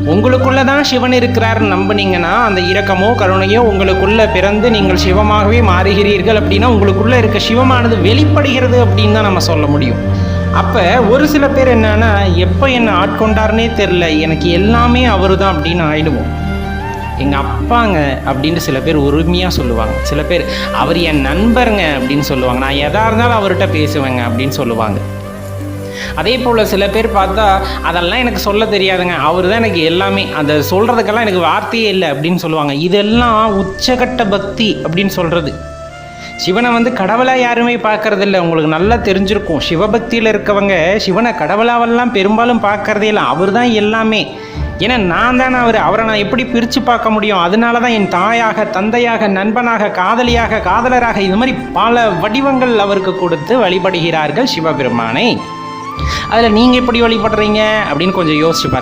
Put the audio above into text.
உங்களுக்குள்ளே தான் சிவன் இருக்கிறாருன்னு நம்பினீங்கன்னா அந்த இரக்கமோ கருணையோ உங்களுக்குள்ளே பிறந்து நீங்கள் சிவமாகவே மாறுகிறீர்கள் அப்படின்னா உங்களுக்குள்ளே இருக்க சிவமானது வெளிப்படுகிறது அப்படின்னு தான் நம்ம சொல்ல முடியும். அப்போ ஒரு சில பேர் என்னன்னா எப்போ என்னை ஆட்கொண்டாருன்னே தெரில, எனக்கு எல்லாமே அவர் தான் அப்படின்னு ஆயிடுவோம். எங்கள் அப்பாங்க அப்படின்னு சில பேர் உரிமையாக சொல்லுவாங்க. சில பேர் அவர் என் நண்பருங்க அப்படின்னு சொல்லுவாங்க. நான் எதாக இருந்தாலும் அவர்கிட்ட பேசுவேங்க அப்படின்னு சொல்லுவாங்க. அதே போல் சில பேர் பார்த்தா அதெல்லாம் எனக்கு சொல்ல தெரியாதுங்க, அவர் தான் எனக்கு எல்லாமே, அதை சொல்கிறதுக்கெல்லாம் எனக்கு வார்த்தையே இல்லை அப்படின்னு சொல்லுவாங்க. இதெல்லாம் உச்சகட்ட பக்தி அப்படின்னு சொல்கிறது. சிவனை கடவுளாக யாருமே பார்க்கறதில்ல. உங்களுக்கு நல்லா தெரிஞ்சிருக்கும், சிவபக்தியில் இருக்கவங்க சிவனை கடவுளாவெல்லாம் பெரும்பாலும் பார்க்கறதே இல்லை. அவர் தான் எல்லாமே. ஏன்னா நான் தானே அவரை நான் எப்படி பிரித்து பார்க்க முடியும்? அதனால தான் என் தாயாக, தந்தையாக, நண்பனாக, காதலியாக, காதலராக, இது மாதிரி பல வடிவங்கள் அவருக்கு கொடுத்து வழிபடுகிறார்கள் சிவபெருமானை. அதில் நீங்கள் எப்படி வழிபடுறீங்க அப்படின்னு கொஞ்சம் யோசிச்சு பாருங்க.